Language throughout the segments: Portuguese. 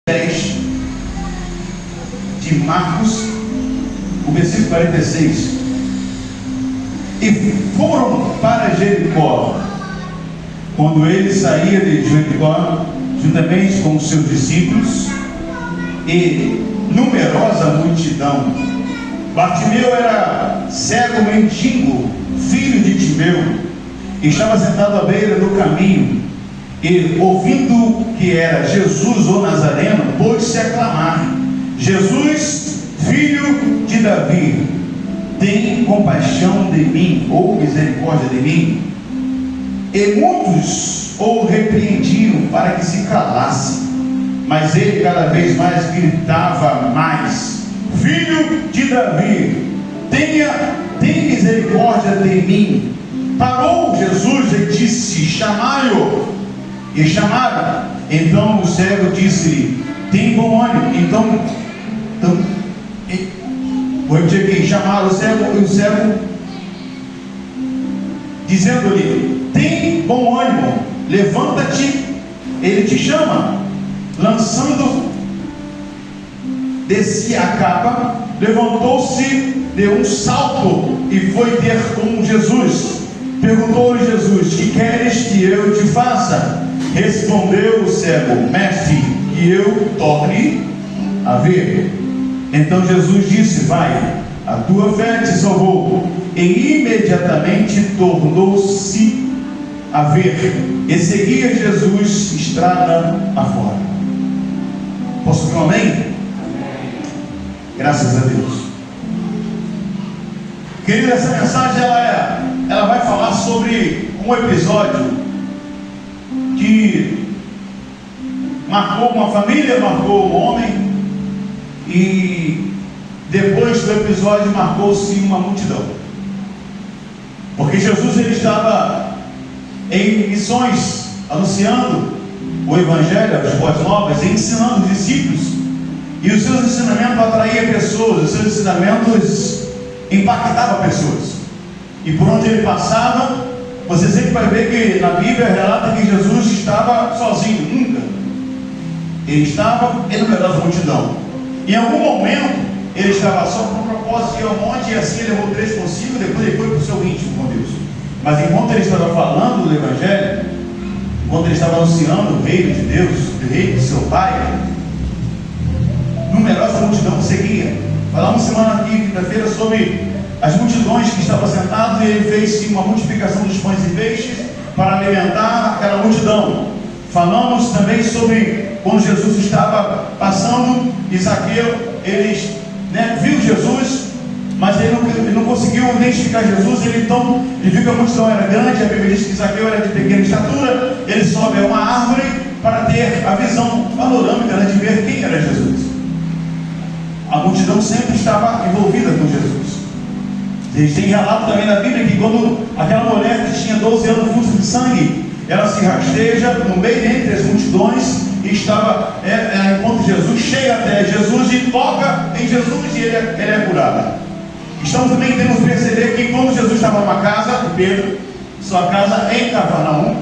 10 de Marcos, o versículo 46. E foram para Jericó. Quando ele saía de Jericó, juntamente com os seus discípulos e numerosa multidão, Bartimeu era cego mendigo, filho de Timeu, e estava sentado à beira do caminho, e ouvindo que era Jesus o Nazareno, pôs-se a clamar: Jesus, filho de Davi, tem compaixão de mim, ou misericórdia de mim. E muitos o repreendiam para que se calasse, mas ele cada vez mais gritava mais: Filho de Davi, tem misericórdia de mim. Parou Jesus e disse: chamai-o. E chamaram. Então o cego disse-lhe: tem bom ânimo. Então vou repetir aqui: chamaram o cego, dizendo-lhe: tem bom ânimo, levanta-te, ele te chama. Lançando de si a capa, levantou-se de um salto e foi ter com Jesus. Perguntou-lhe Jesus: que queres que eu te faça? Respondeu o cego: mestre, que eu torne a ver. Então Jesus disse: vai, a tua fé te salvou. E imediatamente tornou-se a ver, e seguia Jesus estrada afora. Posso ouvir um amém? Graças a Deus. Querido, essa mensagem ela vai falar sobre um episódio que marcou uma família, marcou um homem, e depois do episódio marcou-se uma multidão, porque Jesus ele estava em missões, anunciando o Evangelho, as boas novas, ensinando os discípulos, e os seus ensinamentos atraíam pessoas, os seus ensinamentos impactavam pessoas, e por onde ele passava, você sempre vai ver que na Bíblia relata que Jesus estava sozinho, nunca. Ele estava em numerosa multidão. Em algum momento, ele estava só com o propósito de ir ao monte, e assim ele levou 3 consigo, depois ele foi para o seu íntimo com Deus. Mas enquanto ele estava falando do Evangelho, enquanto ele estava anunciando o reino de Deus, o reino de seu Pai, numerosa multidão seguia. Falamos semana aqui, quinta-feira, sobre as multidões que estavam sentadas, e ele fez uma multiplicação dos pães e peixes para alimentar aquela multidão. Falamos também sobre quando Jesus estava passando, e Zaqueu, ele viu Jesus, mas ele não conseguiu identificar Jesus. Ele viu que a multidão era grande. A Bíblia diz que Zaqueu era de pequena estatura. Ele sobe a uma árvore para ter a visão panorâmica de ver quem era Jesus. A multidão sempre estava envolvida com Jesus. Eles têm relato também na Bíblia que quando aquela mulher que tinha 12 anos de fluxo de sangue, ela se rasteja no meio entre as multidões, e estava enquanto Jesus chega até Jesus e toca em Jesus, e ele é curado. Estamos também temos que perceber que quando Jesus estava numa casa, de Pedro, sua casa em Cafarnaum,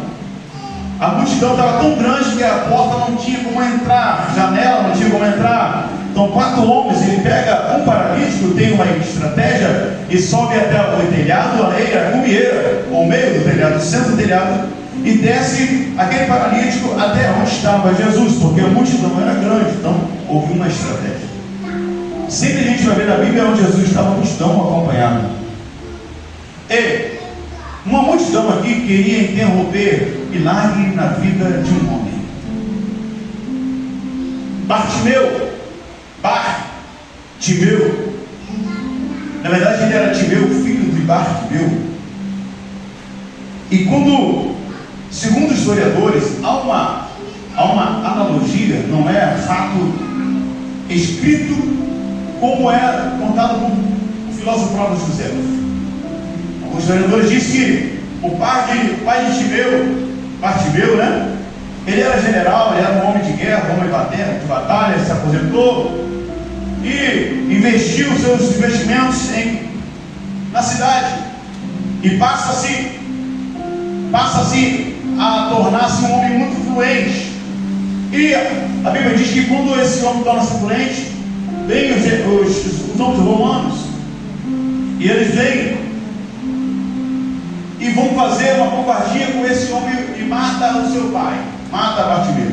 a multidão estava tão grande que a porta não tinha como entrar, a janela não tinha como entrar. Então 4 homens, ele pega um paralítico, tem uma estratégia, e sobe até o telhado, a cumieira, ou meio do telhado, o centro do telhado, e desce aquele paralítico até onde estava Jesus, porque a multidão era grande. Então houve uma estratégia. Sempre a gente vai ver na Bíblia onde Jesus estava, a multidão acompanhada. E uma multidão aqui queria interromper milagre na vida de um homem. Bartimeu, na verdade ele era Timeu, filho de Bartimeu. E quando, segundo os historiadores, há uma analogia, não é fato escrito como é contado por o filósofo Flávio José. Os historiadores dizem que o pai de Timeu, Bartimeu, ele era general, ele era um homem de guerra, um homem de batalha, ele se aposentou e investiu seus investimentos na cidade, e passa-se a tornar-se um homem muito influente. E a Bíblia diz que quando esse homem torna-se doente, vem os homens romanos, e eles vêm e vão fazer uma covardia com esse homem e mata o seu pai, mata Bartimeu,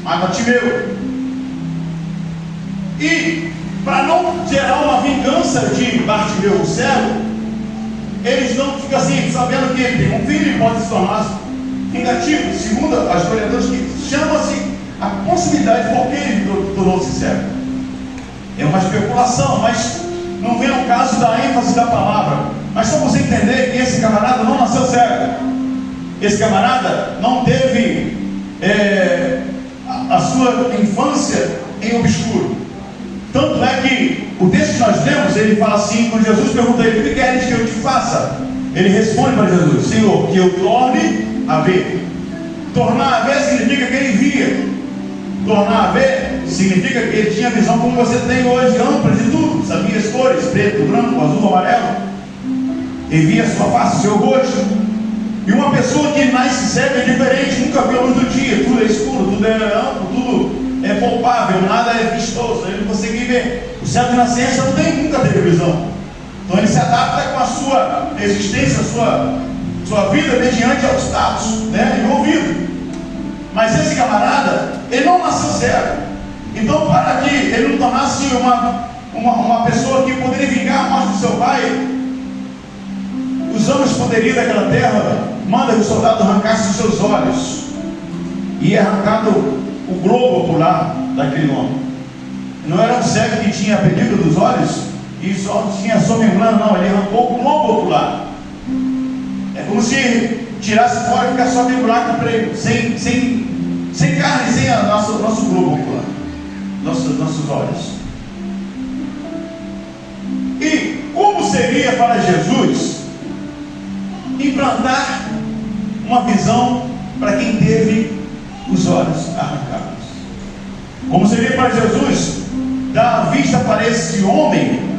mata Timeu. E para não gerar uma vingança de Bartimeu o cego, eles não ficam assim, sabendo que ele tem um filho e pode se tornar vingativo. Segundo as historiadores, que chama-se a possibilidade por que ele tornou-se cego. É uma especulação, mas não vem ao caso da ênfase da palavra. Mas só você entender que esse camarada não nasceu cego. Esse camarada não teve a sua infância em obscuro. Tanto é que o texto que nós lemos, ele fala assim, quando Jesus pergunta a ele: o que queres que eu te faça? Ele responde para Jesus: Senhor, que eu torne a ver. Tornar a ver significa que ele via. Tornar a ver significa que ele tinha visão como você tem hoje, ampla de tudo, sabia as cores, preto, branco, azul, amarelo. Ele via a sua face, o seu rosto. E uma pessoa que nasce cega é diferente, nunca viu a luz do dia, tudo é escuro, tudo é amplo, tudo é palpável, nada é vistoso, ele não consegue ver. O cego de nascença nunca teve visão. Então ele se adapta com a sua existência, a sua vida mediante ao status, envolvido. Mas esse camarada, ele não nasceu cego. Então, para que ele não tornasse uma pessoa que poderia vingar a morte do seu pai, os homens poderiam daquela terra, manda que o soldado arrancasse os seus olhos. E é arrancado o globo ocular daquele homem. Não era um cego que tinha perdido dos olhos e só tinha só membrana, não, ele arrancou o globo ocular. É como se tirasse fora e ficasse só aquele buraco preto, sem carne, sem nosso globo ocular, nossos olhos. E como seria para Jesus implantar uma visão para quem teve os olhos arrancados? Como seria para Jesus dar vista para esse homem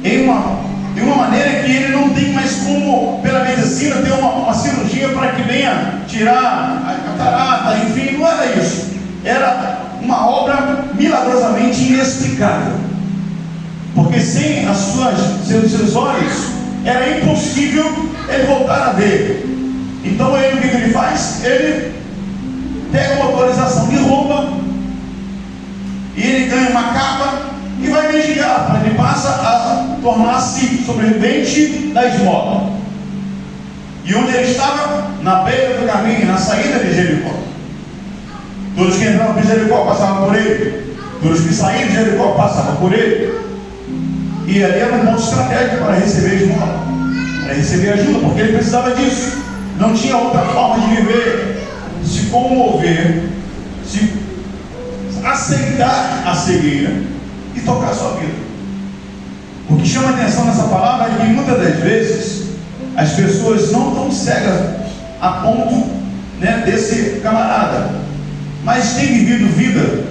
em uma maneira que ele não tem mais como, pela medicina, ter uma cirurgia para que venha tirar a catarata, enfim, não era isso. Era uma obra milagrosamente inexplicável, porque sem seus olhos era impossível ele voltar a ver. Então o que ele faz? Ele pega uma autorização de roupa e ele ganha uma capa e vai mendigar. Ele passa a tornar-se sobrevivente da esmola. E onde ele estava? Na beira do caminho, na saída de Jericó. Todos que entravam por Jericó passavam por ele. Todos que saíam de Jericó passavam por ele. E ali era um ponto estratégico para receber esmola, para receber ajuda, porque ele precisava disso. Não tinha outra forma de viver, se comover, se aceitar a cegueira e tocar a sua vida. O que chama atenção nessa palavra é que muitas das vezes as pessoas não estão cegas a ponto desse camarada, mas tem vivido vida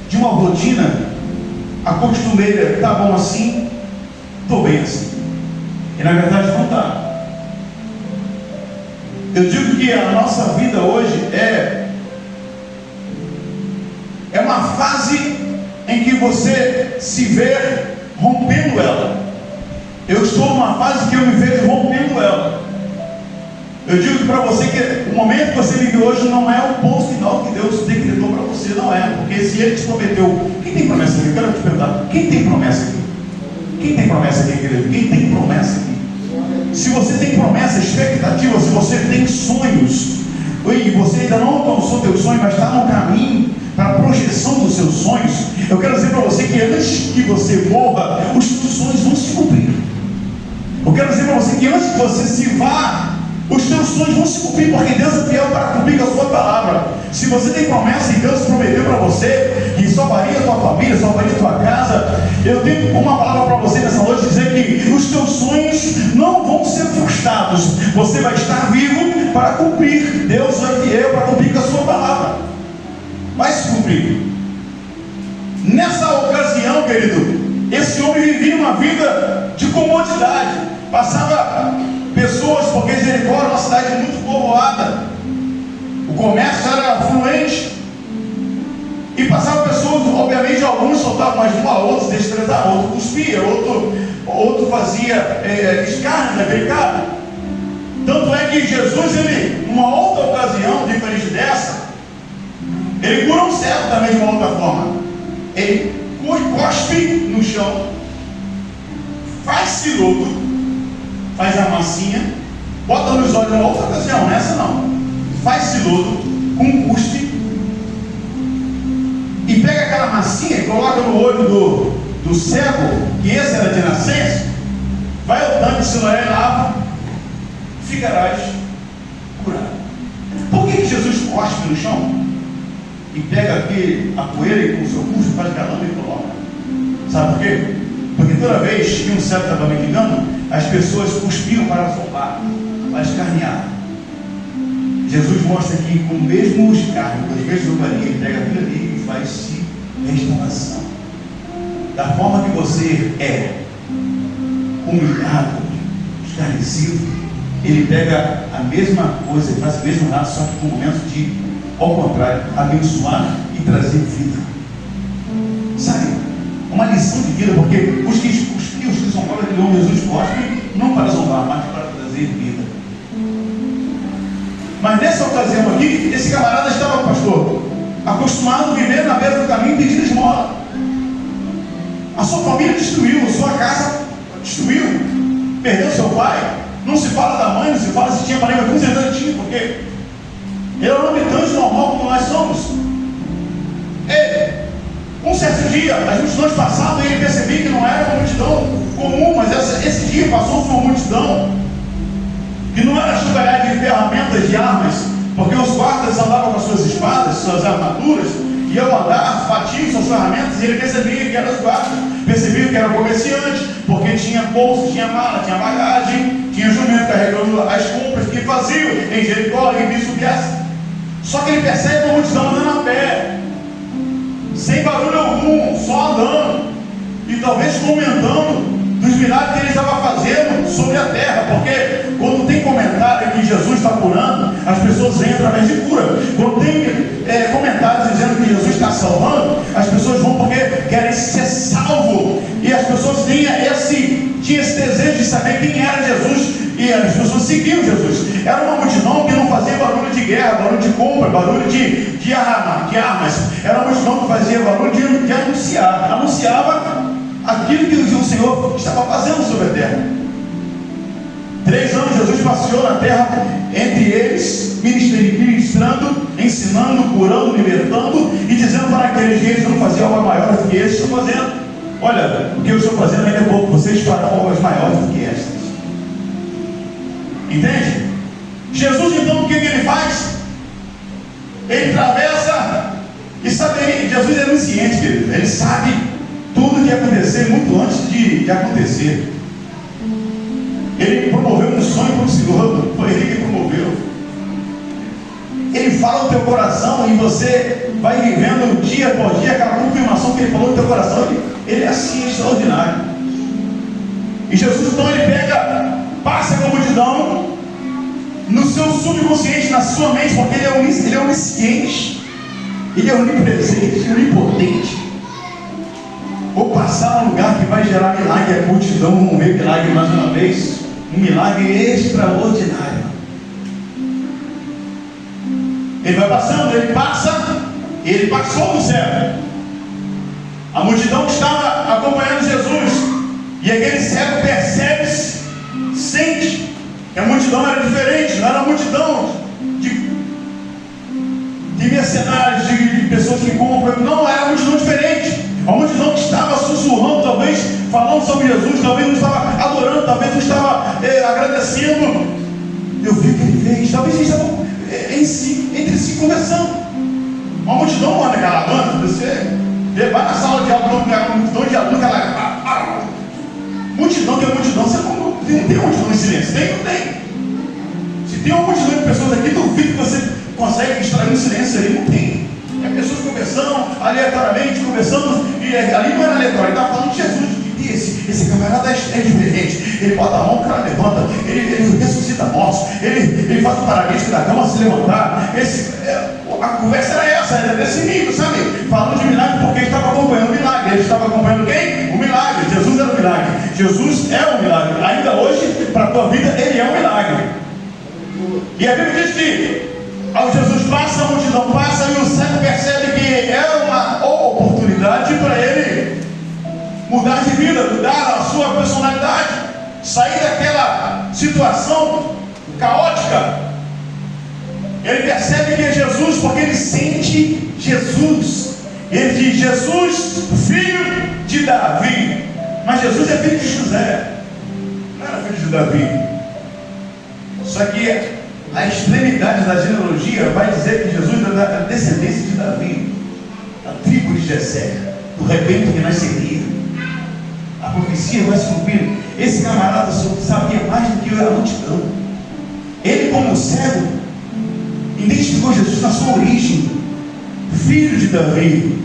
de uma rotina, a costumeira, está bom assim, estou bem assim, e na verdade não está. Eu digo que a nossa vida hoje é uma fase em que você se vê rompendo ela. Eu estou numa fase que eu me vejo rompendo ela. Eu digo para você que o momento que você vive hoje não é o ponto final que Deus decretou para você, não é. Porque se Ele te prometeu, quem tem promessa aqui? Eu quero te perguntar, quem tem promessa aqui? Quem tem promessa aqui, querido? Quem tem promessa aqui? Se você tem promessa, expectativa, se você tem sonhos, e você ainda não alcançou teu sonho, mas está no caminho para a projeção dos seus sonhos, eu quero dizer para você que antes que você morra, os seus sonhos vão se cumprir. Eu quero dizer para você que antes que você se vá, os teus sonhos vão se cumprir, porque Deus é fiel para cumprir com a sua palavra. Se você tem promessa e Deus prometeu para você que salvaria a tua família, salvaria a tua casa, eu tenho uma palavra para você nessa noite, dizer que os teus sonhos não vão ser frustrados. Você vai estar vivo para cumprir. Deus é fiel para cumprir com a sua palavra. Vai se cumprir. Nessa ocasião, querido, esse homem vivia uma vida de comodidade. Passava pessoas, porque Jericó era uma cidade muito povoada. O comércio era fluente. E passavam pessoas, obviamente alguns soltavam mais de uma, outros desprezavam, outro cuspia, outro fazia escárnio daquele cara. Tanto é que Jesus, ele, numa outra ocasião, diferente dessa, ele cura um cego também de uma outra forma. Ele cospe no chão, faz-se lodo, faz a massinha, bota nos olhos numa outra ocasião, nessa não. Faz-se lodo com cuspe e pega aquela massinha e coloca no olho do cego, que esse era de nascença, vai ao tanque de Siloé e lava, ficarás curado. Por que Jesus cospe no chão? E pega aqui a poeira e com o seu cuspe faz galamba e coloca. Sabe por quê? Porque toda vez que um cego estava mendigando, as pessoas cuspiam para zombar, para escarnear. Jesus mostra que com o mesmo escárnio, com as mesmas zombarias, ele pega aquilo ali e faz-se restauração. Da forma que você é humilhado, esclarecido, ele pega a mesma coisa, ele faz o mesmo ato, só que com o momento de, ao contrário, abençoar e trazer vida. Sabe? Uma lição de vida, porque os que zombam de nome Jesus cospem, não para zombar, mas para trazer vida. Mas nessa ocasião aqui, esse camarada estava, pastor, acostumado a viver na beira do caminho pedindo esmola. A sua família destruiu, a sua casa destruiu, perdeu seu pai. Não se fala da mãe, não se fala se tinha parente, mas com certeza tinha, porque ele era um habitante normal como nós somos. Um certo dia, as multidões passavam e ele percebia que não era uma multidão comum, mas esse dia passou-se uma multidão que não era chugalhar de ferramentas, de armas, porque os guardas andavam com as suas espadas, suas armaduras, e ao andar, batiam suas ferramentas, e ele percebia que eram os guardas, percebia que era comerciante, porque tinha bolsa, tinha mala, tinha bagagem, tinha jumento carregando as compras que faziam em Jericó, em vice-versa. Só que ele percebe uma multidão andando a pé, sem barulho algum, só andando, e talvez comentando dos milagres que ele estava fazendo sobre a terra, porque quando tem comentário que Jesus está curando, as pessoas vêm através de cura. Quando tem comentários dizendo que Jesus está salvando, as pessoas vão porque querem ser salvos, e as pessoas tinham esse desejo de saber quem era Jesus, e as pessoas seguiam Jesus. Era uma multidão que não fazia barulho de guerra, barulho de compra, barulho de armas. Era uma multidão que fazia barulho de anunciar, anunciava aquilo que o Senhor estava fazendo sobre a terra. 3 anos Jesus passeou na terra entre eles, ministrando, ensinando, curando, libertando e dizendo para aqueles que eles não faziam algo maior do que eles estão fazendo. Olha, o que eu estou fazendo ainda é pouco, vocês farão obras maiores do que estas. Entende? Jesus então, o que ele faz? Ele atravessa e sabe, Jesus é onisciente, querido. Ele sabe tudo que ia acontecer muito antes de acontecer. Ele promoveu um sonho para o Senhor, foi ele que promoveu. Ele fala no teu coração e você vai vivendo dia após dia aquela confirmação que ele falou no teu coração. Ele é assim, extraordinário. E Jesus então ele passa com a multidão no seu subconsciente, na sua mente, porque ele é onisciente, ele é onipresente, onipotente. Vou passar num lugar que vai gerar milagre, a multidão vão ver milagre mais uma vez, um milagre extraordinário. Ele vai passando, ele passou do céu. A multidão que estava acompanhando Jesus, e aquele cego percebe-se, sente que a multidão era diferente, não era uma multidão de mercenários, de pessoas que compram, não, era uma multidão diferente. Uma multidão que estava sussurrando, talvez falando sobre Jesus, talvez não estava adorando, talvez não estava agradecendo. Eu vi o que ele fez, talvez eles estavam entre si conversando. Uma multidão não anda caladando, você vai na sala de aula, uma multidão de alunos, multidão que é multidão, você não tem uma multidão em silêncio, não tem. Se tem uma multidão de pessoas aqui, duvido que você consegue extrair um silêncio ali, não tem. É pessoas conversando, aleatoriamente, conversando, e ali não era aleatório, ele estava falando de Jesus. E esse camarada é diferente. Ele bota a mão, o cara levanta, ele ressuscita mortos, ele faz o paralítico da cama se levantar. a conversa era essa, era desse nível, sabe? Falando de milagre porque ele estava acompanhando o milagre. Ele estava acompanhando quem? O milagre. Jesus era o milagre. Jesus é o milagre. Ainda hoje, para a tua vida, ele é um milagre. E a Bíblia diz que ao Jesus passa, a multidão passa, e o cego percebe que é uma oportunidade para ele mudar de vida, mudar a sua personalidade, sair daquela situação caótica. Ele percebe que é Jesus, porque ele sente Jesus. Ele diz: Jesus, filho de Davi. Mas Jesus é filho de José, não era filho de Davi. Só que a extremidade da genealogia vai dizer que Jesus é da descendência de Davi, da tribo de Jessé, do rebanho que nasceria. A profecia vai se cumprir. Esse camarada sabia mais do que a multidão. Ele, como cego, identificou Jesus na sua origem, filho de Davi.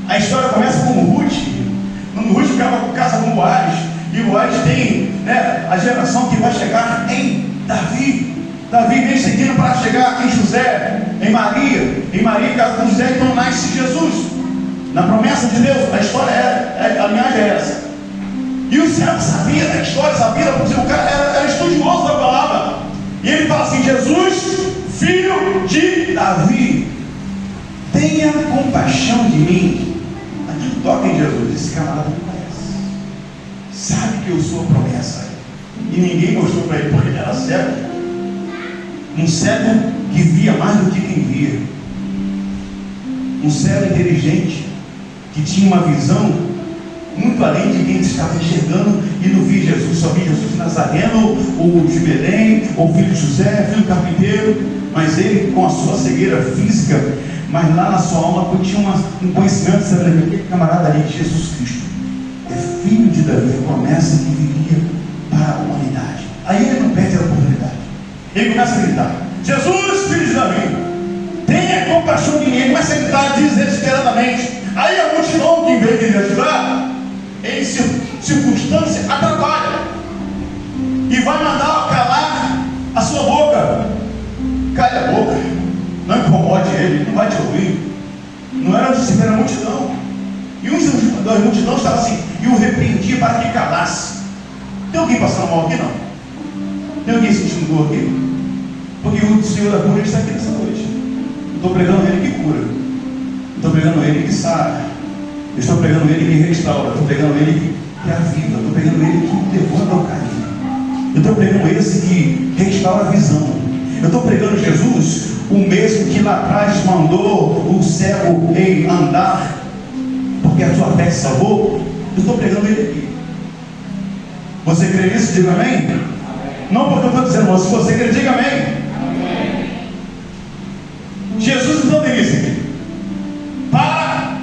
A história começa com Ruth. Ruth ficava casa com Boaz, e Boaz tem, né, a geração que vai chegar em Davi. Davi vem seguindo para chegar em José, em Maria casa com José, então nasce Jesus, na promessa de Deus. A história a linhagem é essa. E o cego sabia da história, sabia, porque o cara era estudioso da palavra. E ele fala assim: Jesus, filho de Davi, tenha compaixão de mim. Aquilo toca em Jesus. Esse camarada não conhece, sabe que eu sou a promessa, e ninguém mostrou para ele, porque ele era cego. Um cego que via mais do que quem via, um cego inteligente que tinha uma visão muito além de quem estava enxergando e não via Jesus, só via Jesus Nazareno, ou de Belém, ou filho de José, filho do carpinteiro. Mas ele, com a sua cegueira física, mas lá na sua alma tinha um conhecimento, sabe, aquele camarada ali, Jesus Cristo é filho de Davi, a promessa que viria para a humanidade. Aí ele não perde a oportunidade, ele começa a gritar: Jesus, filho de Davi, tenha compaixão de mim. Ele começa a gritar desesperadamente. Aí a multidão, que em vez de ele ajudar, em circunstância, atrapalha e vai mandar calar a sua boca. Cale a boca, não incomode ele, não vai te ouvir. Não era de a multidão. E um da multidão estava assim, e o repreendia para que calasse. Tem alguém passando mal aqui? Não. Tem alguém sentindo dor aqui? Porque o Senhor da cura está aqui nessa noite. Eu estou pregando ele que cura, eu estou pregando ele que sara, eu estou pregando ele que restaura, eu estou pregando ele que aviva, eu estou pregando ele que levanta o caminho, eu estou pregando esse que restaura a visão, eu estou pregando Jesus, o mesmo que lá atrás mandou o cego andar, porque a sua fé se salvou. Eu estou pregando ele aqui. Você crê nisso? Diga amém. Não porque eu estou dizendo, mas se você crê, diga amém. Jesus então disse: para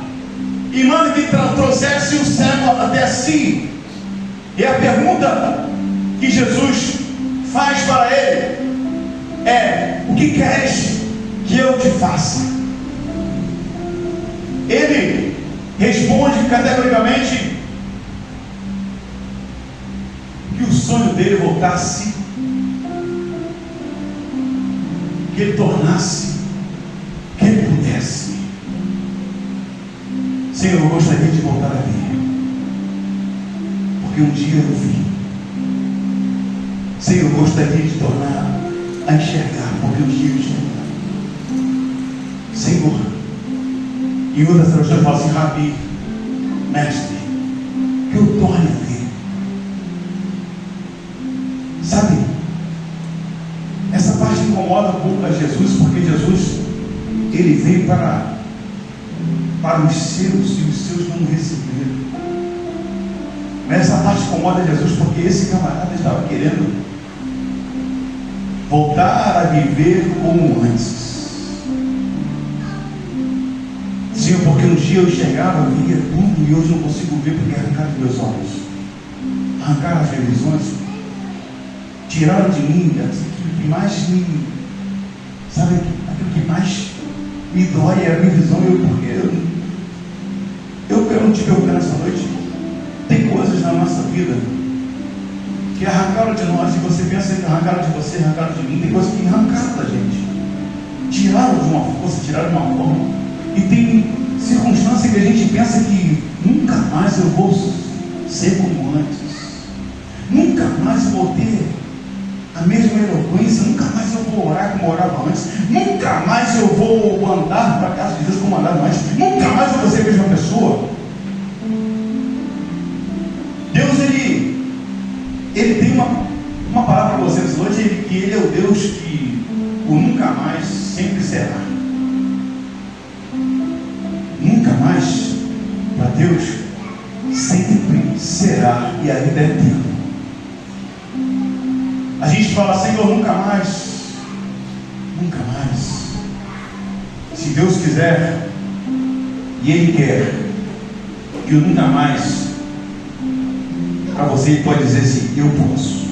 e manda que trouxesse o cego até si. E a pergunta que Jesus faz para ele é: o que queres que eu te faça? Ele responde categoricamente que o sonho dele voltasse, que ele tornasse, que ele pudesse. Senhor, eu gostaria de voltar a ver, porque um dia eu vi. Senhor, eu gostaria de tornar a enxergar, porque um dia eu enxergar. Senhor, e outras traduções falam assim: Rabi, mestre, que eu torne a ver. Sabe, essa parte incomoda um pouco a Jesus, porque Jesus, ele veio para os seus, e os seus não receberam. Mas essa parte incomoda Jesus, porque esse camarada estava querendo voltar a viver como antes. Sim, porque um dia eu enxergava, via tudo, e hoje não consigo ver porque arrancaram os meus olhos, arrancaram as minhas visões, tiraram de mim aquilo que mais me, sabe, aquilo que mais me dói é a minha visão. Eu não te pergunto nessa noite, tem coisas na nossa vida que arrancaram de nós, e você pensa que arrancaram de você, arrancaram de mim. Tem coisas que arrancaram da gente, tiraram de uma força, tiraram de uma forma. E tem circunstância que a gente pensa que nunca mais eu vou ser como antes. Nunca mais eu vou ter a mesma eloquência, nunca mais eu vou orar como orava antes, nunca mais eu vou andar para a casa de Deus como andava antes, nunca mais eu vou ser a mesma pessoa. Deus, Ele tem uma palavra para vocês hoje, que Ele é o Deus que o nunca mais sempre será. Nunca mais, para Deus, sempre será, e ainda é eterno. A gente fala, Senhor, nunca mais, nunca mais. Se Deus quiser, e Ele quer, que o nunca mais, para você, Ele pode dizer assim, eu posso.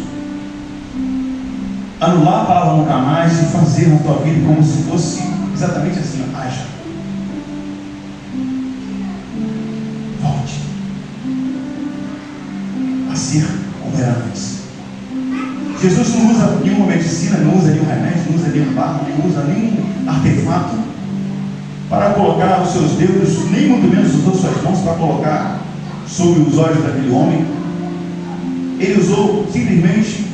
Anular a palavra nunca mais e fazer na tua vida como se fosse exatamente assim, haja. Volte a ser como era antes. Jesus não usa nenhuma medicina, não usa nenhum remédio, não usa nenhum barro, não usa nenhum artefato para colocar os seus dedos, nem muito menos usou suas mãos para colocar sobre os olhos daquele homem. Ele usou simplesmente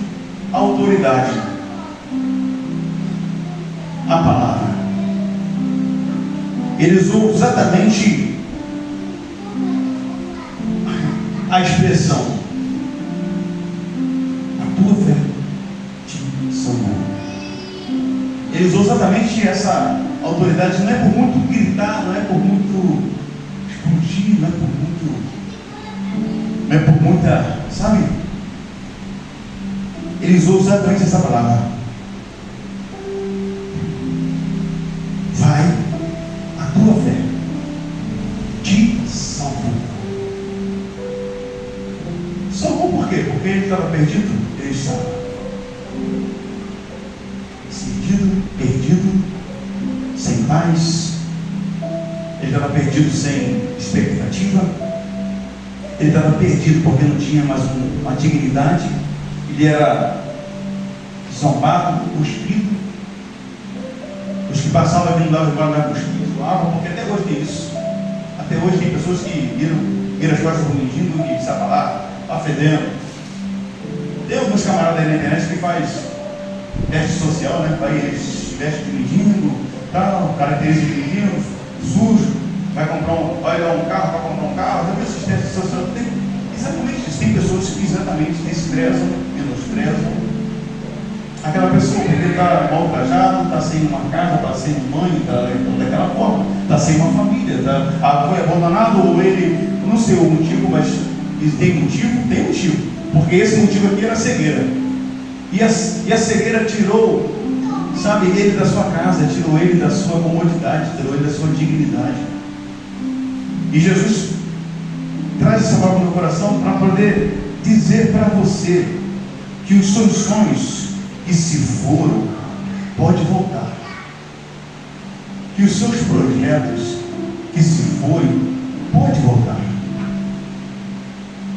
a autoridade, a palavra. Ele usou exatamente a expressão, a tua fé te salvou. Ele usou exatamente essa autoridade. Não é por muito gritar, não é por muito explodir, não é por muita, sabe? Ele usou exatamente essa palavra. Vai, a tua fé te salvou. Salvou por quê? Porque ele estava perdido? Ele estava perdido, sem paz. Ele estava perdido sem expectativa. Ele estava perdido porque não tinha mais uma dignidade. Ele era zombado, cuspido. Os que passavam ali não davam embora, cuspido, zoavam, porque até hoje tem isso. Até hoje tem pessoas que viram as costas do mendigo e sabe lá, está fedendo. Tem alguns camaradas aí na internet que faz teste social, né? Vai, eles vestem de mendigo, tal, característica de mendigo, sujo, vai dar um carro para comprar um carro, já viu esses testes sociais? Tem exatamente isso. Tem pessoas que exatamente desprezam, menosprezam aquela pessoa, porque ele está mal trajado, está sem uma casa, está sem mãe, está daquela forma, está sem uma família, foi abandonado, ou ele, não sei o motivo, mas tem motivo? Tem motivo, porque esse motivo aqui era a cegueira, e a cegueira tirou, sabe, ele da sua casa, tirou ele da sua comodidade, tirou ele da sua dignidade. E Jesus traz essa palavra no coração para poder dizer para você que os seus sonhos que se foram pode voltar, que os seus projetos que se forem pode voltar.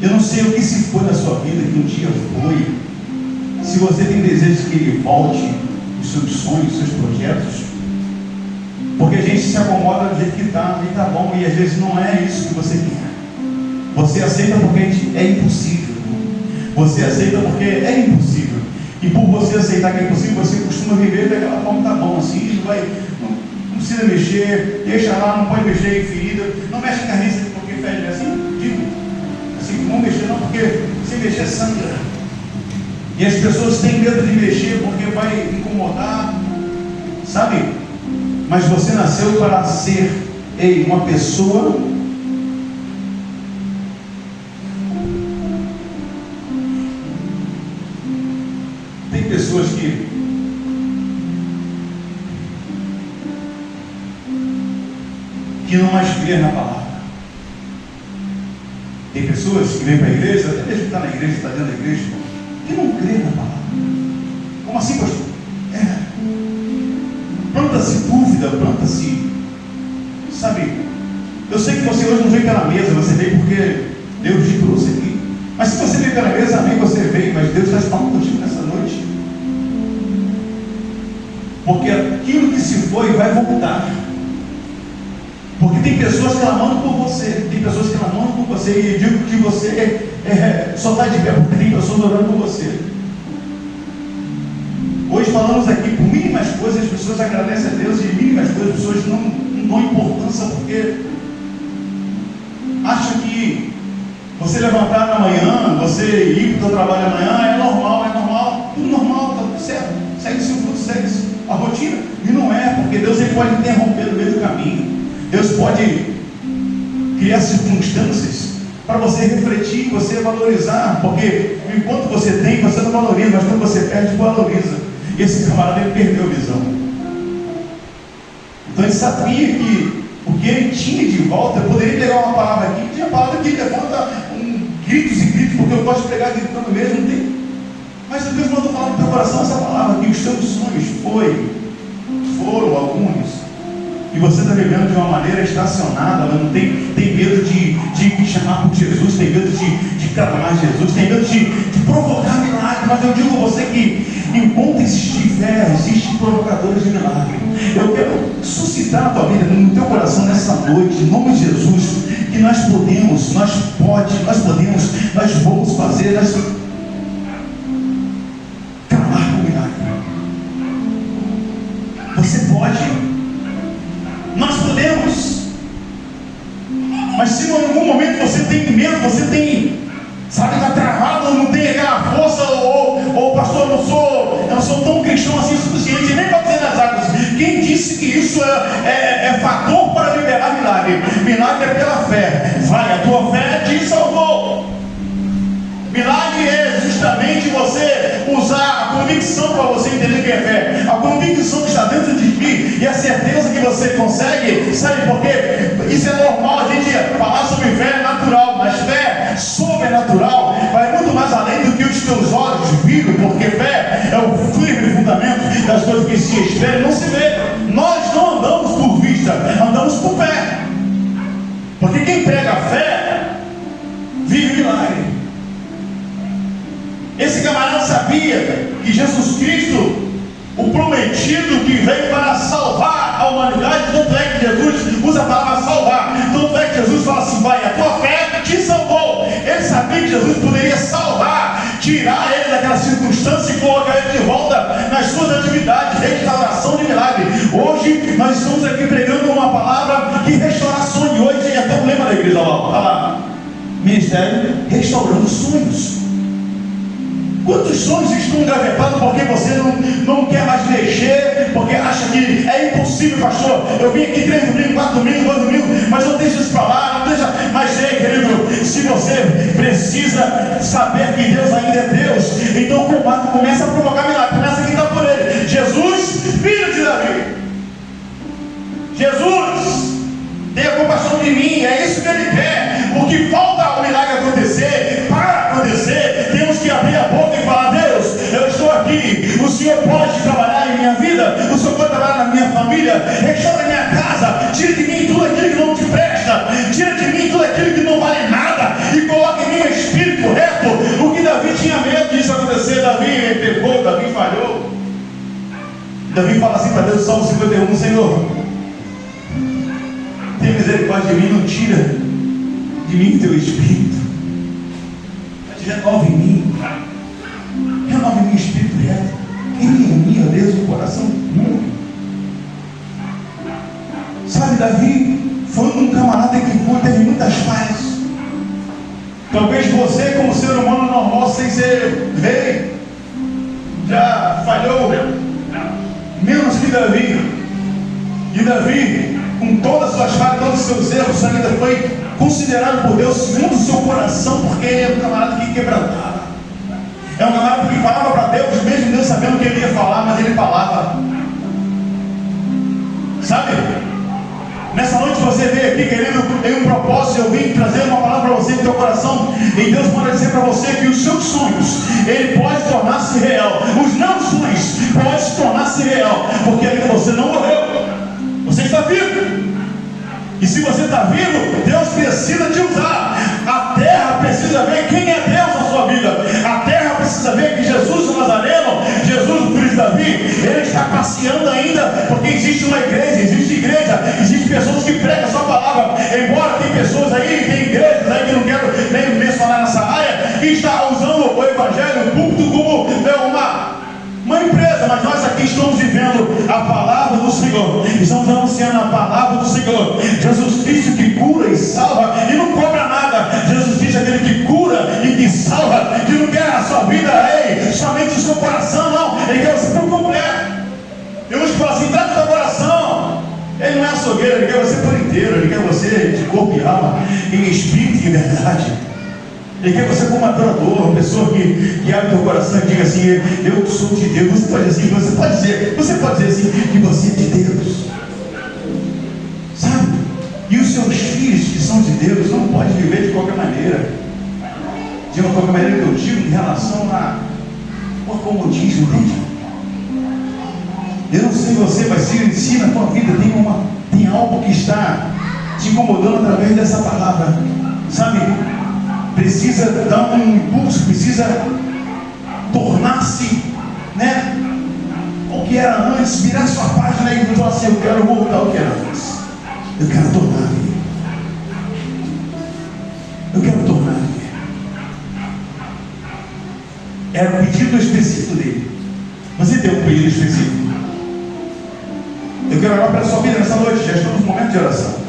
Eu não sei o que se foi na sua vida que um dia foi. Se você tem desejo que ele volte, os seus sonhos, os seus projetos, porque a gente se acomoda do jeito que está, e está bom, e às vezes não é isso que você quer. Você aceita porque é impossível. Você aceita porque é impossível. E por você aceitar que é impossível, você costuma viver daquela forma, tá bom, assim, não precisa mexer, deixa lá, não pode mexer em ferida, não mexe em carniça porque fede, assim, digo, assim, não mexer não, porque se mexer sangra. E as pessoas têm medo de mexer porque vai incomodar, sabe? Mas você nasceu para ser uma pessoa pessoas que não mais creem na palavra. Tem pessoas que vêm para a igreja, até mesmo que está na igreja, está dentro da igreja, que não creem na palavra. Como assim, pastor? Planta-se dúvida, planta-se, sabe? Eu sei que você hoje não veio pela mesa, você veio porque Deus te trouxe aqui. Mas se você veio pela mesa, amém, você veio, mas Deus está falando contigo nessa noite. Porque aquilo que se foi vai voltar. Porque tem pessoas clamando por você. Tem pessoas clamando por você. E eu digo que você só está de pé porque tem pessoas orando por você. Hoje falamos aqui por mínimas coisas, as pessoas agradecem a Deus, e mínimas coisas as pessoas não dão importância porque acham que você levantar na manhã, você ir para o seu trabalho amanhã é normal, tudo normal, está tudo certo, segue o seu fluxo, segue a rotina. E não é, porque Deus ele pode interromper no meio do caminho. Deus pode criar circunstâncias para você refletir, você valorizar, porque enquanto você tem, você não valoriza, mas quando você perde, valoriza. E esse camarada ele perdeu a visão. Então ele sabia que o que ele tinha de volta, eu poderia pegar uma palavra aqui, tinha uma palavra que levanta gritos e gritos, porque eu gosto de pregar gritando mesmo, não tem. Mas Deus mandou falar no teu coração essa palavra, que os teus sonhos foram alguns. E você está vivendo de uma maneira estacionada, mas não tem medo de chamar por Jesus, tem medo de clamar Jesus, tem medo de provocar milagre. Mas eu digo a você que enquanto existir fé, existem provocadores de milagre. Eu quero suscitar a tua vida no teu coração nessa noite, em nome de Jesus, que nós vamos fazer, clamar por milagre. Você pode. Nós podemos, mas se em algum momento você tem medo, você tem, está travado, não tem aquela força, ou pastor, eu não sou tão cristão assim o suficiente, nem para dizer nas águas. Quem disse que isso é fator para liberar milagre? Milagre é pela fé. Vai, a tua fé te salvou. Milagre é justamente você usar a convicção para você entender que é fé. A convicção que está dentro de ti e a certeza que você consegue. Sabe por quê? Isso é normal, a gente falar sobre fé natural, mas fé sobrenatural vai muito mais além do que os teus olhos viram, porque fé é o firme fundamento das coisas que se esperam e não se vê. Nós não andamos por vista, andamos por fé. Porque quem prega fé vive milagre. Esse camarada sabia que Jesus Cristo, o prometido que veio para salvar a humanidade, tanto é que Jesus usa a palavra salvar, tanto é que Jesus fala assim, vai, a tua fé te salvou. Ele sabia que Jesus poderia salvar, tirar ele daquela circunstância e colocar ele de volta nas suas atividades, restauração de milagre. Hoje nós estamos aqui pregando uma palavra que restaura sonhos. Hoje é até o lema da igreja lá, ministério restaurando sonhos. Quantos sonhos estão engavetados porque você não quer mais mexer, porque acha que é impossível, pastor? Eu vim aqui 3 domingos, 4 domingos, 2 domingos, mas não deixa isso para lá, não deixa. Mas querido, se você precisa saber que Deus ainda é Deus, então começa a provocar milagre, começa a gritar por ele. Jesus, filho de Davi, Jesus, tenha compaixão de mim. É isso que ele quer. O que falta o milagre acontecer, para acontecer, temos que abrir a boca e falar, Deus, eu estou aqui, o Senhor pode trabalhar em minha vida, o Senhor pode trabalhar na minha família, restaura minha casa, tira de mim tudo aquilo que não te presta, tira de mim tudo aquilo que não vale nada, e coloca em mim um espírito reto. O que Davi tinha medo disso acontecer, Davi pecou, Davi falhou. Davi fala assim para Deus, Salmo 51, Senhor, tem misericórdia de mim, não tira de mim teu espírito, mas renova em mim o espírito reto, cria em mim, ó Deus, o coração puro. Sabe, Davi foi um camarada que teve muitas falhas. Talvez você, como ser humano normal, sem ser rei, já falhou menos que Davi. E Davi, com todas as suas falhas, todos os seus erros, ainda foi considerado por Deus segundo o seu coração, porque ele é um camarada que quebrantava. É um camarada que falava para Deus, mesmo Deus sabendo o que ele ia falar, mas ele falava. Sabe? Nessa noite você veio aqui, querido, tem um propósito. Eu vim trazer uma palavra para você no teu coração, e Deus pode dizer para você que os seus sonhos, ele pode tornar-se real. Os não sonhos podem se tornar-se real, porque ainda você não morreu, você está vivo. E se você está vivo, Deus precisa te usar. A terra precisa ver quem é Deus na sua vida. A terra precisa ver que Jesus o Nazareno, Jesus o filho de Davi, ele está passeando ainda, porque existe uma igreja, existe pessoas que pregam a sua palavra, embora tem pessoas aí, tem igrejas aí que não quero nem mencionar nessa área, que está usando o evangelho, o púlpito como uma empresa, mas nós aqui estamos vivendo a palavra do Senhor, estamos anunciando a palavra do Senhor. Jesus Cristo que cura e salva e não cobra nada. Jesus Cristo é aquele que cura e que salva, que não quer a sua vida, somente o seu coração, não, Ele quer você por completo. Tem uns que falam assim, trata do teu coração. Ele não é açougueiro, Ele quer você por inteiro, Ele quer você de corpo e alma, em espírito e em verdade. Ele quer você como adorador, uma pessoa que abre o teu coração e diga assim, eu sou de Deus. Você pode dizer assim, que você é de Deus, sabe? E os seus filhos que são de Deus não podem viver de qualquer maneira, que eu digo em relação ao comodismo, gente. Eu não sei você, mas se na tua vida tem algo que está te incomodando através dessa palavra, sabe? Precisa dar um impulso, precisa tornar-se, né, o que era antes, virar sua página e falar assim, eu quero voltar ao que era antes, eu quero tornar-me, era um pedido específico dele. Você tem um pedido específico? Eu quero orar pela sua vida nessa noite, já estamos no momento de oração.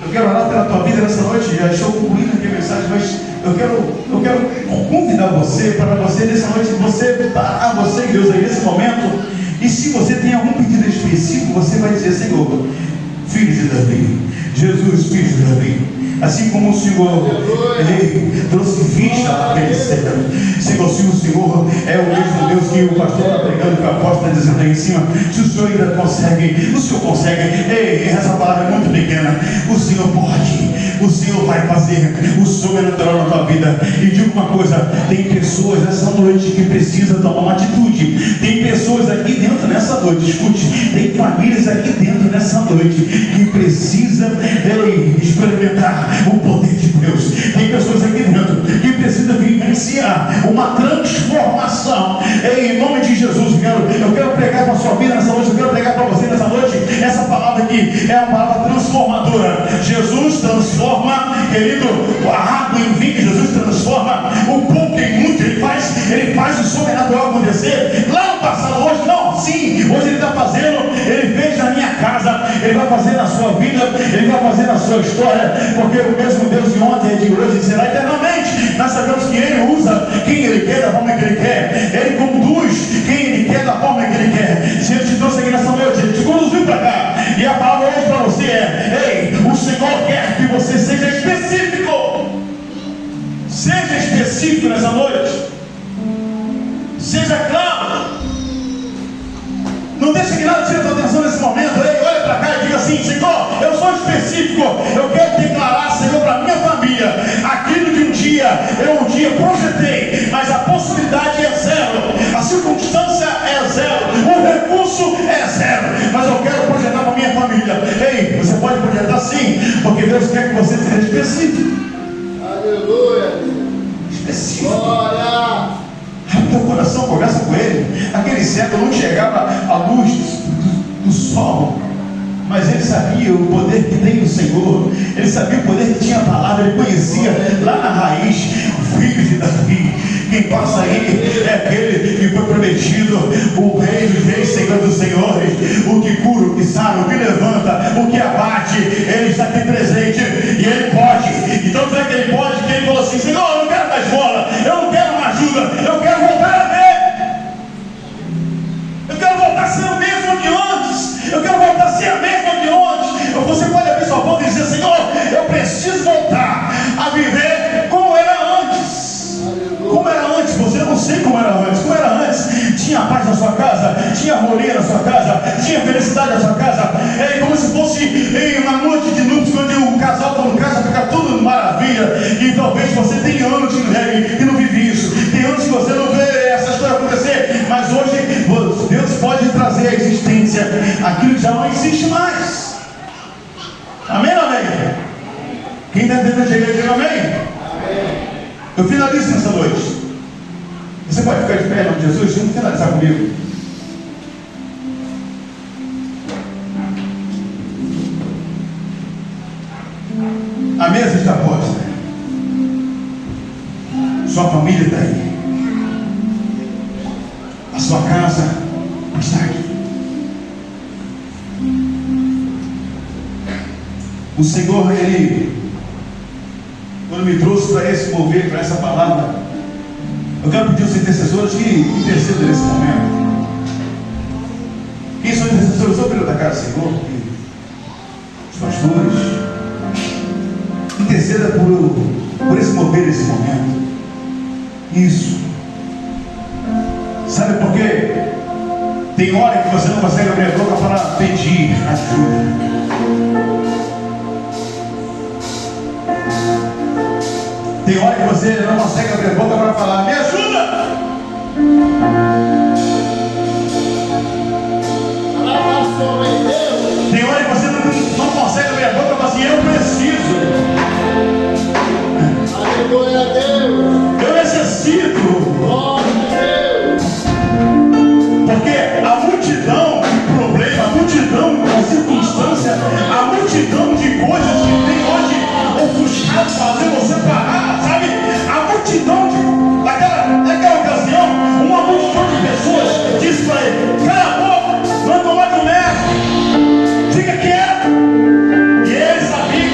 Eu quero orar pela tua vida nessa noite, já estou concluindo aqui a mensagem, mas eu quero convidar você, para você nessa noite, você parar você e Deus aí nesse momento, e se você tem algum pedido específico, você vai dizer, Senhor, filho de Davi, Jesus, filho de Davi, assim como o Senhor trouxe vista àquele servo, Senhor, se o Senhor é o mesmo Deus que o pastor está pregando, que o apóstolo está dizendo aí em cima, se o Senhor ainda consegue, o Senhor consegue, essa palavra é muito pequena, o Senhor pode, o Senhor vai fazer o sobrenatural na tua vida. E digo uma coisa, tem pessoas nessa noite que precisam tomar uma atitude, tem pessoas aqui dentro nessa noite, escute, tem famílias aqui dentro nessa noite que precisam experimentar o poder de Deus. Tem pessoas aqui dentro que precisam vivenciar uma transformação. Em nome de Jesus, eu quero pregar para a sua vida nessa noite, eu quero pregar para você nessa noite, essa palavra aqui é uma palavra transformadora. Jesus transforma, querido, a água em vinho. Jesus transforma o pouco em muito. Ele faz o sobrenatural acontecer. Lá no passado, hoje não, sim, hoje Ele está fazendo. Ele fez na minha casa, Ele vai fazer na sua vida, Ele vai fazer na sua história, porque o mesmo Deus de ontem, de hoje e será eternamente. Nós sabemos que Ele usa quem Ele quer, da forma que Ele quer. Ele conduz quem Ele quer, da forma que Ele quer. Se Ele te trouxe aqui nessa noite, Ele te conduziu para cá. E a palavra hoje para você é, o Senhor quer que você seja específico. Seja específico nessa noite. Seja claro. Não deixe que nada tire a tua atenção nesse momento. Olha para cá e diga assim, Senhor, eu sou específico. Eu quero declarar, Senhor, para a minha família aquilo que um dia projetei, mas a possibilidade é zero, a circunstância é zero, o recurso é zero, mas eu quero projetar para a minha família. Ei, você pode projetar sim, porque Deus quer que você seja específico. Aleluia. Específico. Glória. Abre teu coração, conversa com Ele. Aquele cego não chegava à luz do sol, mas ele sabia o poder que tem o Senhor. Ele sabia o poder que tinha a palavra. Ele conhecia lá na raiz, filho de Davi. Quem passa aí é aquele que foi prometido, o Rei dos Reis, Senhor dos Senhores, o que cura, o que sara, o que levanta, o que abate. Ele está aqui presente e Ele pode. Então não é que Ele pode, que Ele falou assim, Senhor, eu não quero mais bola, eu não quero uma ajuda, eu quero voltar a ver. Eu quero voltar a ser o mesmo de antes. Eu quero voltar a ser a mesma de antes. Você pode abrir sua boca e dizer, Senhor, eu preciso voltar a viver como era antes. Como era antes, você não sei como era antes. Como era antes, tinha paz na sua casa, tinha harmonia na sua casa, tinha felicidade na sua casa. É como se fosse em uma noite de núpcias, quando o casal está no casa, fica tudo maravilha. E talvez você tenha anos que não vive isso. Tem anos que você não vê essa história acontecer. Mas hoje Deus pode trazer à existência aquilo que já não existe mais. Amém ou amém? Quem está entendendo, chega e diga amém. Eu finalizo nessa noite. Você pode ficar de pé em nome de Jesus? Vamos finalizar comigo. A mesa está posta. Sua família está aí. A sua casa está aqui. O Senhor, Ele, quando me trouxe para esse mover, para essa palavra, eu quero pedir aos intercessores que intercedam nesse momento. Quem são intercessores? Eu filho da casa do Senhor, os pastores. Interceda por esse mover nesse momento. Isso. Sabe por quê? Tem hora que você não consegue abrir a boca para pedir ajuda. Tem hora que você não consegue abrir a boca para falar: me ajuda! Tem hora que você não consegue abrir a boca para falar assim: eu preciso. Aleluia a Deus. Eu necessito. Glória a Deus. Porque a multidão de problemas, a multidão de circunstâncias, a multidão de coisas que tem hoje ofuscado fazer você parar, sabe? A multidão naquela ocasião, uma multidão de pessoas disse para ele: cala a boca, não é tomar de merda, fica quieto. E ele sabia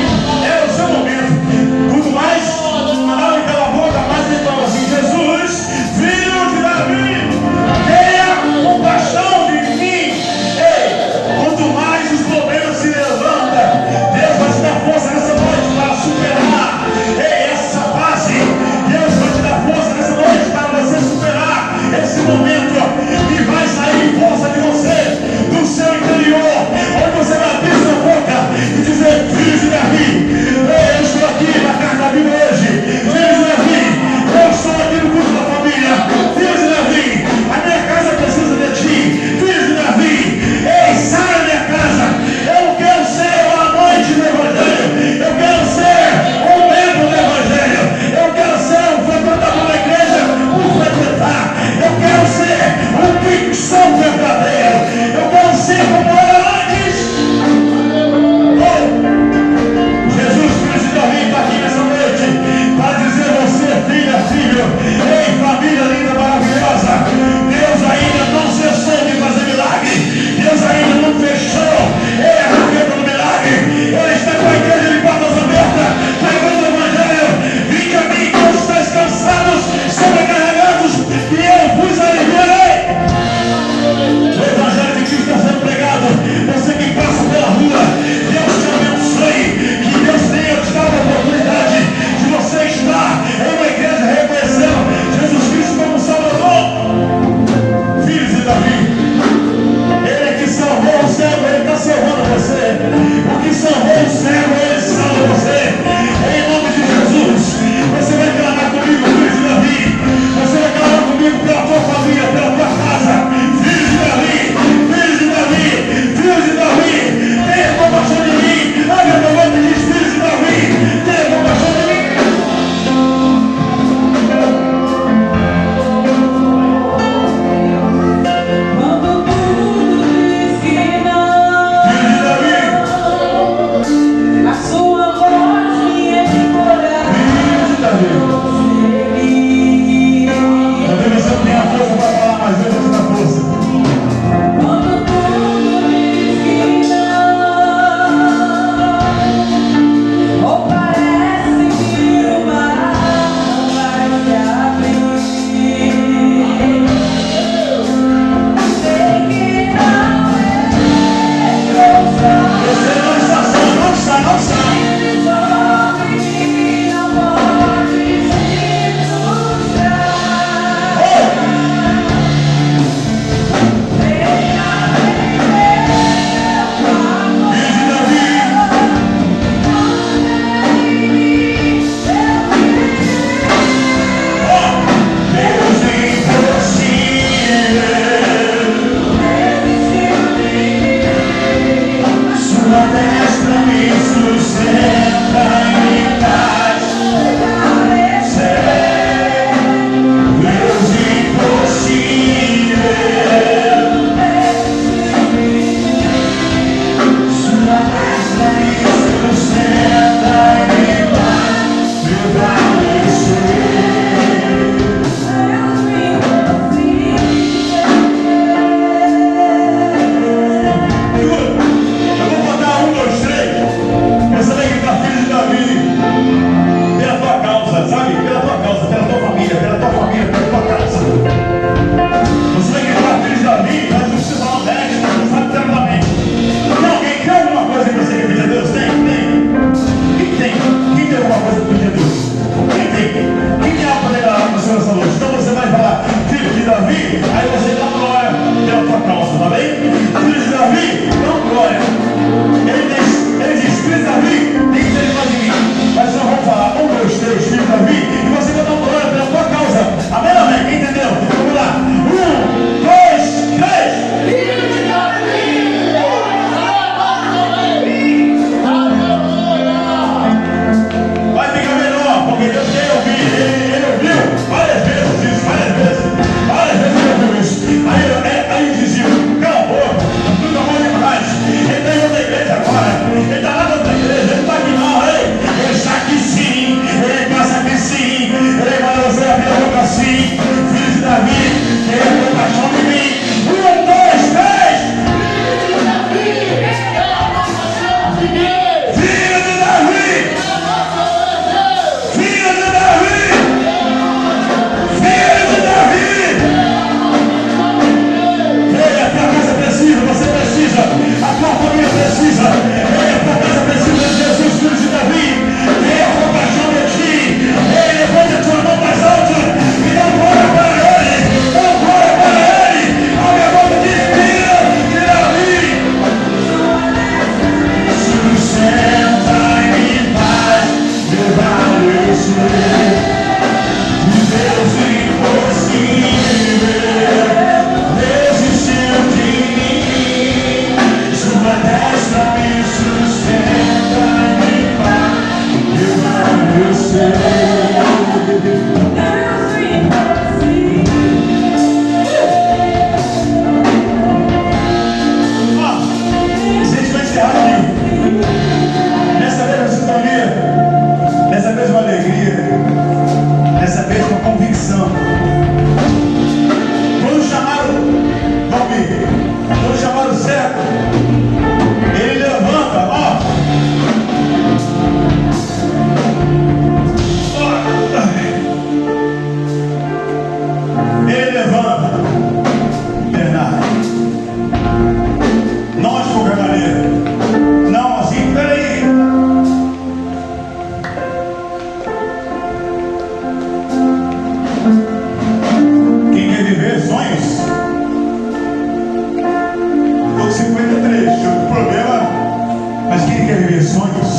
sonhos.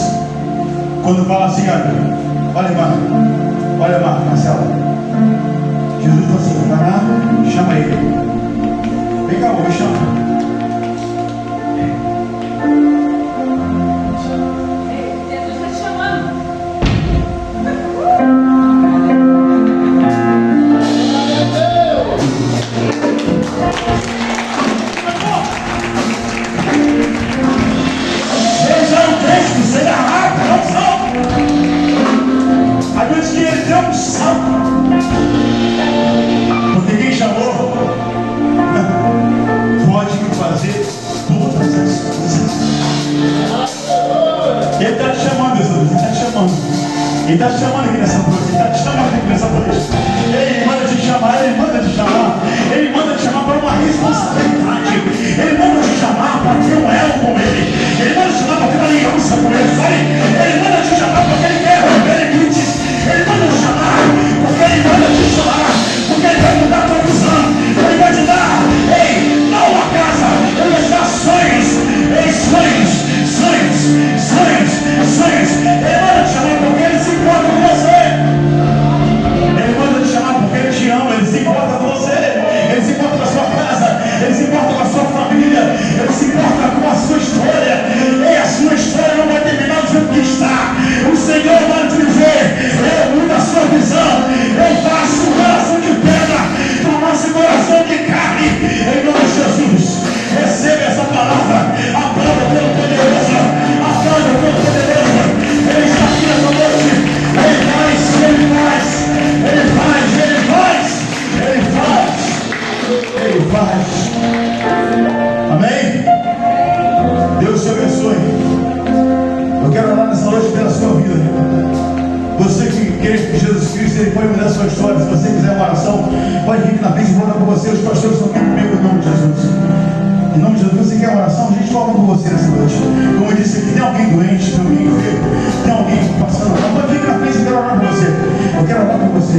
Quando fala assim, olha, Marcela. Jesus falou assim, vai lá, chama ele. Vem cá, me chama. Jesus está te chamando. Seja um texto, seja rápido, não são. A Deus que ele deu um salto. Porque quem chamou pode fazer todas as coisas. Ele está te chamando, Jesus. Ele está te chamando. Ele está te chamando aqui nessa noite. Ele está te chamando aqui nessa noite. Ele manda te chamar, ele manda te chamar. Ele manda te chamar para uma responsabilidade. Ele manda te chamar para ter um elo com ele. Ele manda te chamar para ter uma aliança com ele. Sabe? Ele manda te chamar porque ele quer romper limites. Ele manda te chamar porque ele manda te chamar. Porque ele vai mudar a tua visão. Ele vai te dar, não uma casa. Ele vai te dar sonhos. Sonhos. Ele manda te chamar porque ele se importa com você. Ele manda te chamar porque ele te ama. Ele se importa com você. Ele se importa com a sua casa. Ele se importa com a sua família. Ele se importa com a sua história. E a sua história não vai terminar do jeito que está. O Senhor vai te dizer, eu mudo a sua visão. Eu faço um coração de pedra no nosso coração de carne. Em nome de Jesus. Receba essa palavra. A palavra pelo poderosa. A palavra pelo poderosa. Ele está aqui nessa noite. Ele faz. Amém? Deus te abençoe. Eu quero orar nessa noite pela sua vida. Você que crê que Jesus Cristo ele pode mudar a sua história. Se você quiser uma oração, pode vir na frente e orar por você. Os pastores estão aqui comigo em nome de Jesus. Em nome de Jesus, você quer uma oração? A gente fala com você nessa noite. Como eu disse aqui, tem alguém doente, tem alguém enfermo, tem alguém passando mal. Pode vir na frente, eu quero orar por você. Eu quero orar por você.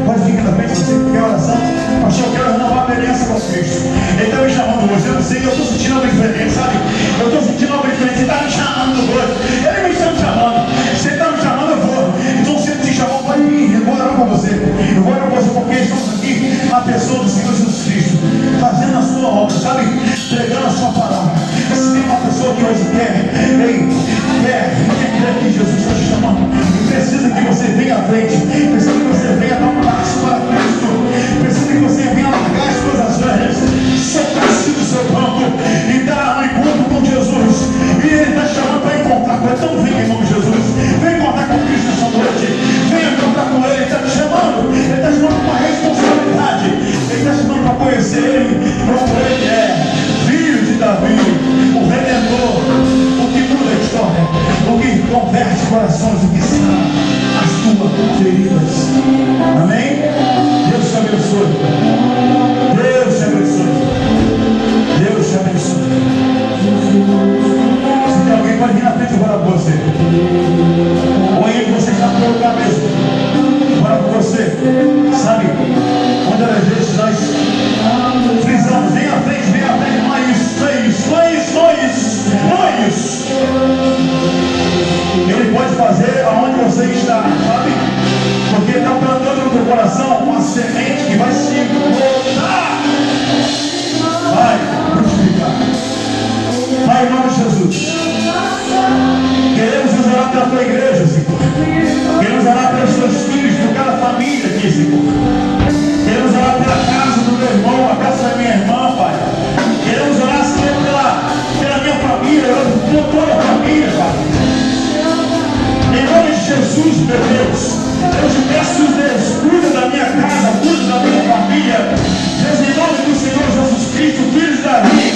Pode vir na frente, você que quer oração. Pastor, eu quero renovar a aliança com Cristo. Ele está me chamando hoje. Eu não sei, eu estou sentindo algo diferente, sabe? Eu estou sentindo algo diferente. Ele está me chamando hoje. Ele me está me chamando. Se ele está me chamando, eu vou. Então, se ele te chamou, pode vir. Eu vou orar com você. Eu vou orar com você porque estamos aqui na pessoa do Senhor Jesus Cristo, fazendo a sua obra, sabe? Pregando a sua palavra. Se tem uma pessoa que hoje quer que Jesus está te chamando, precisa que você venha à frente, precisa que você venha dar um passo para Cristo, precisa que você venha largar as coisas velhas, soltar-se do seu banco e dar um encontro com Jesus. E Ele está te chamando para encontrar com Ele. Então vem em nome de Jesus, vem encontrar com Cristo nessa noite, venha encontrar com Ele. Ele está te chamando, Ele está te chamando com uma responsabilidade, Ele está te chamando para conhecer Ele como Ele é. Davi, o Redentor, o que muda a história, o que converte corações, o que sana as tuas feridas. Amém? Deus te abençoe. Deus te abençoe. Deus te abençoe. Se tem alguém, pode vir na frente e orar por você. Ou aí você está no lugar mesmo. Orar por você. Sabe? Muitas das vezes nós frisamos, vem à frente, não é isso. Ele pode fazer aonde você está, sabe? Porque Ele está plantando no teu coração uma semente que vai se botar, vai frutificar. Pai, em nome de Jesus, queremos nos orar pela tua igreja, Senhor. Queremos orar pelos teus filhos, por cada família aqui, Senhor. Queremos orar pela casa do meu irmão, a casa da minha irmã, Pai. Queremos orar, Senhor, pela minha família, por toda a família, Pai. Em nome de Jesus, meu Deus, eu te peço, Deus, cuida da minha casa, cuida da minha família. Deus, em nome do Senhor Jesus Cristo, filho de Davi,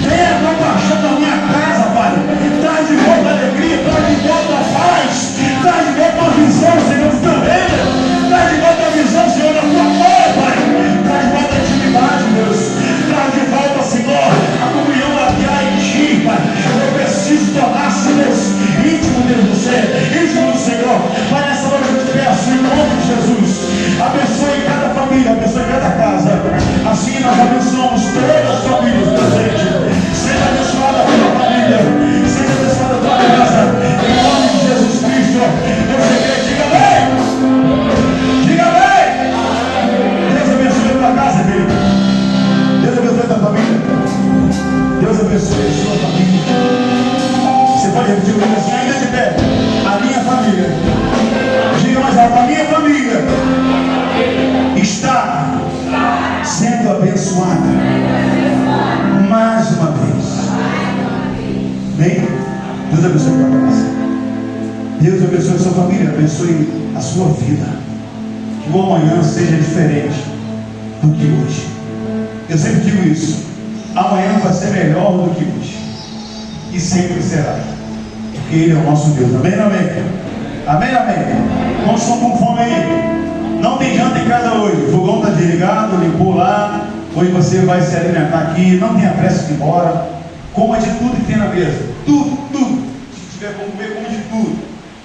tenha compaixão da minha casa, Pai. Traz de volta a alegria, traz de volta a paz, traz de volta a visão, Senhor, do teu reino. Traz de volta a visão, Senhor, da tua glória, Pai. Traz de volta a intimidade, Deus. Traz de volta, Senhor, a comunhão que há em ti, Pai. Eu preciso tornar-se, Deus, íntimo de você, íntimo do Senhor. Pai, nessa hora eu te peço, em nome de Jesus, abençoe cada família, abençoe cada casa. Assim nós abençoamos todas as famílias presentes. Seja abençoada a tua família, seja abençoada a tua casa. abençoe a sua família, abençoe a sua vida. Que o amanhã seja diferente do que hoje. Eu sempre digo isso. Amanhã vai ser melhor do que hoje. E sempre será. Porque Ele é o nosso Deus. Amém, amém? Amém, amém? Nós estamos com fome aí. Não tem janta em casa hoje. O fogão está desligado, limpou lá. Hoje você vai se alimentar aqui. Não tenha pressa de ir embora. Coma de tudo que tem na mesa. Tudo, tudo. Se tiver como comer, coma de tudo.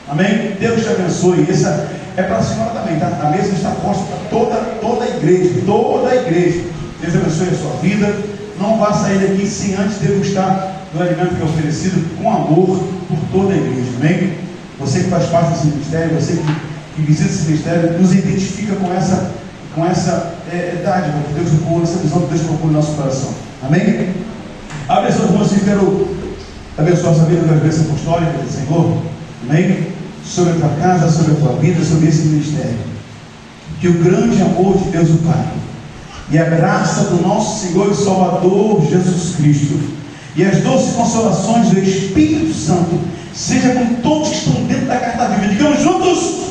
Amém? Deus te abençoe. Essa é para a senhora também, tá? A mesa está posta para toda a igreja. Toda a igreja. Deus abençoe a sua vida. Não vá sair daqui sem antes degustar do alimento que é oferecido com amor por toda a igreja. Amém? Você que faz parte desse ministério, você que visita esse ministério, nos identifica com essa dádiva que Deus colocou, essa visão que Deus colocou no nosso coração. Amém? Abre suas mãos e quero abençoar a sua vida com a bênção apostólica do Senhor. Amém? Sobre a tua casa, sobre a tua vida, sobre esse ministério. Que o grande amor de Deus o Pai e a graça do nosso Senhor e Salvador Jesus Cristo e as doces consolações do Espírito Santo seja com todos que estão dentro da casa viva. Digamos juntos.